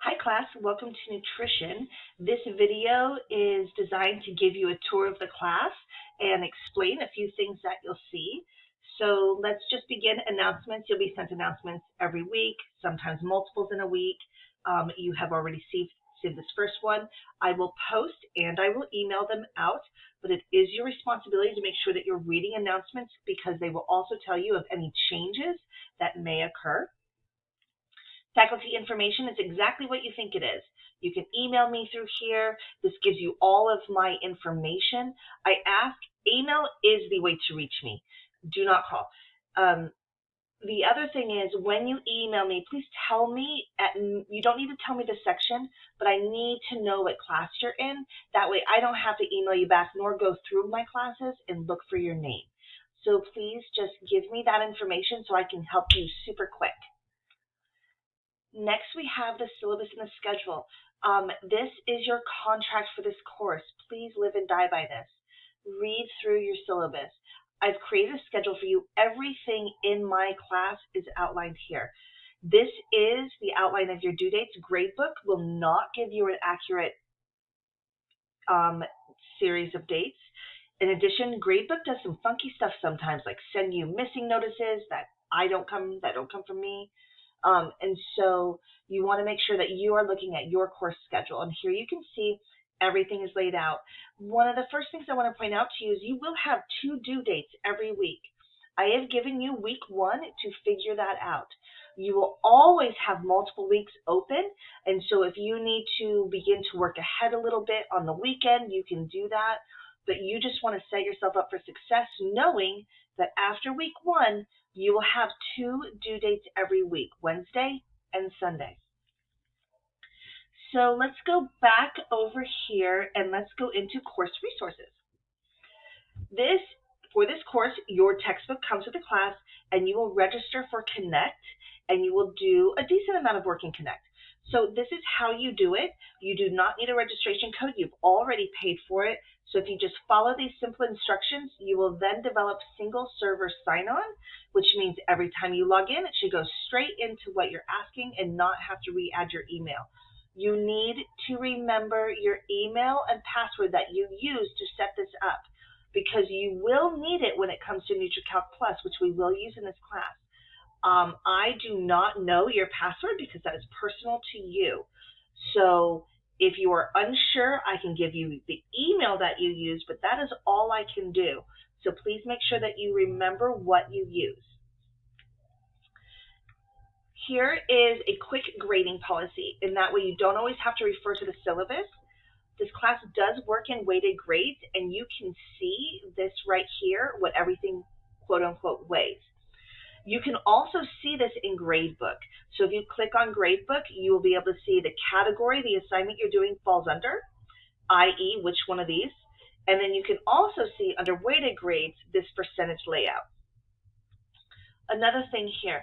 Hi class, welcome to nutrition. This video is designed to give you a tour of the class and explain a few things that you'll see. So let's just begin announcements. You'll be sent announcements every week, sometimes multiples in a week. You have already seen this first one. I will post and I will email them out, but it is your responsibility to make sure that you're reading announcements because they will also tell you of any changes that may occur. Faculty information is exactly what you think it is. You can email me through here. This gives you all of my information. I ask, email is the way to reach me. Do not call. The other thing is when you email me, please tell me, you don't need to tell me the section, but I need to know what class you're in. That way I don't have to email you back nor go through my classes and look for your name. So please just give me that information so I can help you super quick. Next, we have the syllabus and the schedule. This is your contract for this course. Please live and die by this. Read through your syllabus. I've created a schedule for you. Everything in my class is outlined here. This is the outline of your due dates. Gradebook will not give you an accurate series of dates. In addition, Gradebook does some funky stuff sometimes, like send you missing notices that don't come from me. And so you want to make sure that you are looking at your course schedule. And here you can see everything is laid out. One of the first things I want to point out to you is you will have 2 due dates every week. I have given you week 1 to figure that out. You will always have multiple weeks open, and so if you need to begin to work ahead a little bit on the weekend, you can do that. But you just want to set yourself up for success knowing that after week 1, you will have 2 due dates every week, Wednesday and Sunday. So let's go back over here and let's go into course resources. For this course, your textbook comes with the class and you will register for Connect and you will do a decent amount of work in Connect. So this is how you do it. You do not need a registration code. You've already paid for it. So if you just follow these simple instructions, you will then develop single server sign-on, which means every time you log in, it should go straight into what you're asking and not have to re-add your email. You need to remember your email and password that you used to set this up because you will need it when it comes to NutriCalc Plus, which we will use in this class. I do not know your password because that is personal to you. So if you are unsure, I can give you the email that you use, but that is all I can do. So please make sure that you remember what you use. Here is a quick grading policy. In that way, you don't always have to refer to the syllabus. This class does work in weighted grades, and you can see this right here, what everything quote unquote weighs. You can also see this in Gradebook. So if you click on Gradebook, you will be able to see the category the assignment you're doing falls under, i.e. which one of these. And then you can also see under weighted grades, this percentage layout. Another thing here,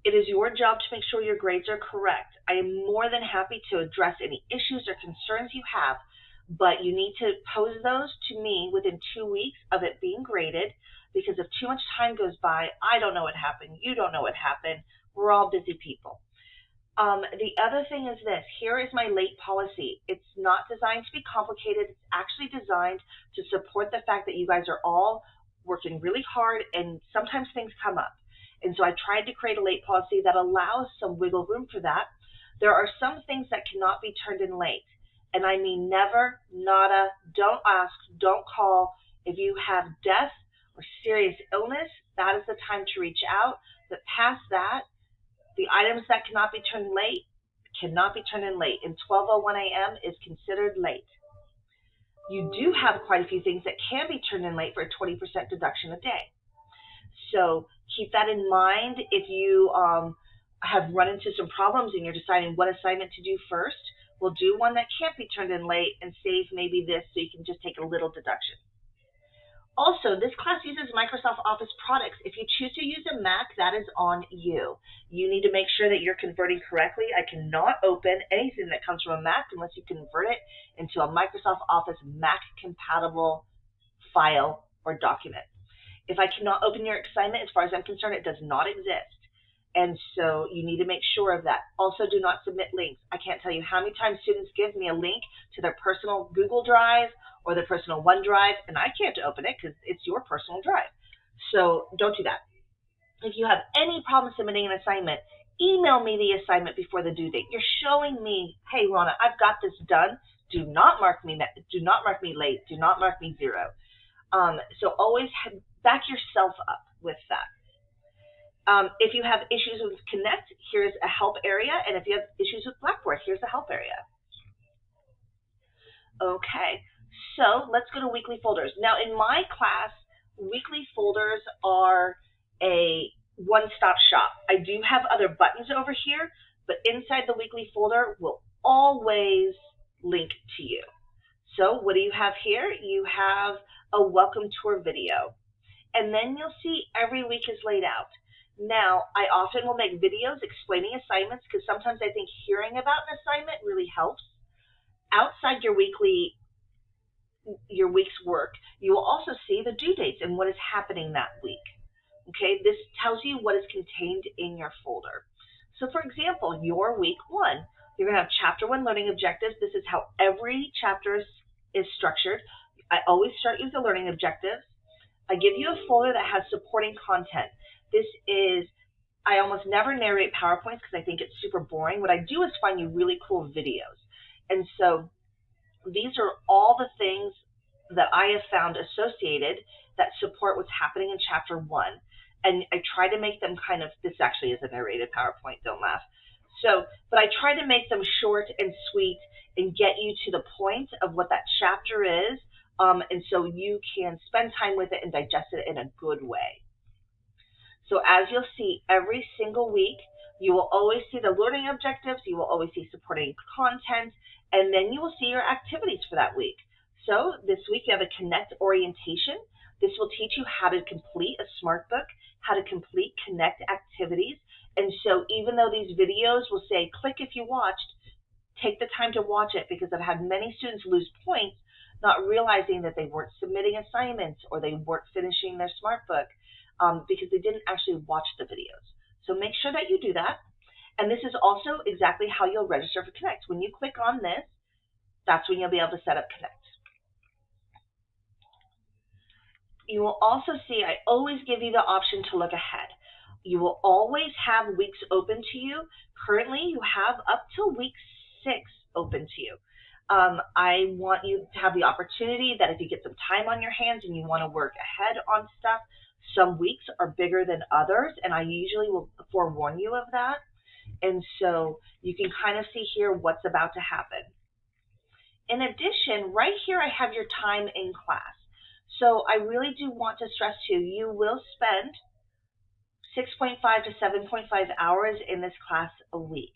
it is your job to make sure your grades are correct. I am more than happy to address any issues or concerns you have, but you need to pose those to me within 2 weeks of it being graded, because if too much time goes by, I don't know what happened, you don't know what happened, we're all busy people. The other thing is this, here is my late policy. It's not designed to be complicated, it's actually designed to support the fact that you guys are all working really hard and sometimes things come up. And so I tried to create a late policy that allows some wiggle room for that. There are some things that cannot be turned in late. And I mean never, nada, don't ask, don't call. If you have death or serious illness, that is the time to reach out. But past that, the items that cannot be turned late cannot be turned in late. And 12:01 a.m. is considered late. You do have quite a few things that can be turned in late for a 20% deduction a day. So keep that in mind if you have run into some problems and you're deciding what assignment to do first. We'll do one that can't be turned in late and save maybe this so you can just take a little deduction. Also, this class uses Microsoft Office products. If you choose to use a Mac, that is on you. You need to make sure that you're converting correctly. I cannot open anything that comes from a Mac unless you convert it into a Microsoft Office Mac-compatible file or document. If I cannot open your assignment, as far as I'm concerned, it does not exist. And so you need to make sure of that. Also, do not submit links. I can't tell you how many times students give me a link to their personal Google Drive or their personal OneDrive, and I can't open it because it's your personal drive. So don't do that. If you have any problem submitting an assignment, email me the assignment before the due date. You're showing me, hey, Ronna, I've got this done. Do not mark me late. Do not mark me zero. So always back yourself up with that. If you have issues with Connect, here's a help area. And if you have issues with Blackboard, here's a help area. Okay, so let's go to weekly folders. Now in my class, weekly folders are a one-stop shop. I do have other buttons over here, but inside the weekly folder will always link to you. So what do you have here? You have a welcome tour video. And then you'll see every week is laid out. Now, I often will make videos explaining assignments because sometimes I think hearing about an assignment really helps. Outside your week's work, you will also see the due dates and what is happening that week. Okay, this tells you what is contained in your folder. So for example, your week 1, you're going to have chapter 1 learning objectives. This is how every chapter is structured. I always start with the learning objectives. I give you a folder that has supporting content. This is, I almost never narrate PowerPoints because I think it's super boring. What I do is find you really cool videos. And so these are all the things that I have found associated that support what's happening in chapter 1. And I try to make them kind of, this actually is a narrated PowerPoint, don't laugh. So, but I try to make them short and sweet and get you to the point of what that chapter is. And so you can spend time with it and digest it in a good way. So as you'll see every single week, you will always see the learning objectives, you will always see supporting content, and then you will see your activities for that week. So this week you have a Connect orientation. This will teach you how to complete a SmartBook, how to complete Connect activities. And so even though these videos will say, click if you watched, take the time to watch it because I've had many students lose points not realizing that they weren't submitting assignments or they weren't finishing their SmartBook because they didn't actually watch the videos. So make sure that you do that. And this is also exactly how you'll register for Connect. When you click on this, that's when you'll be able to set up Connect. You will also see I always give you the option to look ahead. You will always have weeks open to you. Currently, you have up till week 6 open to you. I want you to have the opportunity that if you get some time on your hands and you want to work ahead on stuff, some weeks are bigger than others, and I usually will forewarn you of that. And so you can kind of see here what's about to happen. In addition, right here I have your time in class. So I really do want to stress to you, you will spend 6.5 to 7.5 hours in this class a week.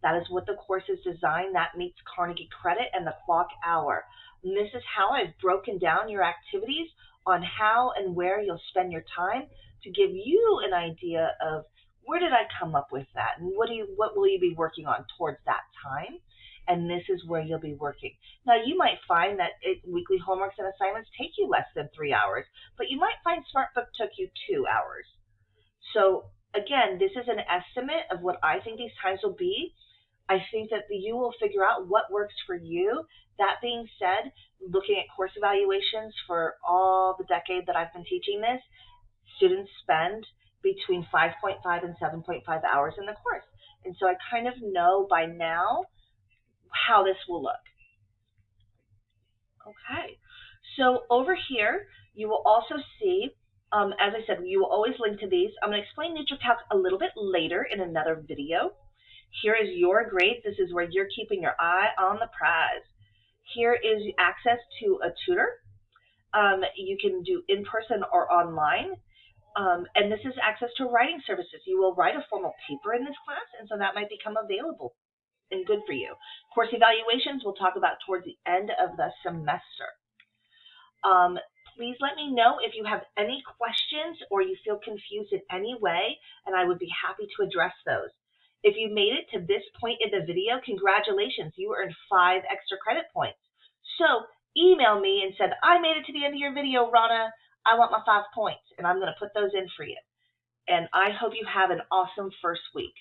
That is what the course is designed. That meets Carnegie Credit and the clock hour. And this is how I've broken down your activities on how and where you'll spend your time to give you an idea of where did I come up with that and what will you be working on towards that time. And this is where you'll be working. Now, you might find that weekly homeworks and assignments take you less than 3 hours, but you might find SmartBook took you 2 hours. So again, this is an estimate of what I think these times will be. I think that you will figure out what works for you. That being said, looking at course evaluations for all the decade that I've been teaching this, students spend between 5.5 and 7.5 hours in the course. And so I kind of know by now how this will look. Okay, so over here, you will also see, as I said, you will always link to these. I'm going to explain NutriCalc a little bit later in another video. Here is your grade. This is where you're keeping your eye on the prize. Here is access to a tutor. You can do in-person or online. And this is access to writing services. You will write a formal paper in this class, and so that might become available and good for you. Course evaluations we'll talk about towards the end of the semester. Please let me know if you have any questions or you feel confused in any way, and I would be happy to address those. If you made it to this point in the video, congratulations, you earned 5 extra credit points. So email me and said, I made it to the end of your video, Ronna. I want my 5 points, and I'm going to put those in for you. And I hope you have an awesome first week.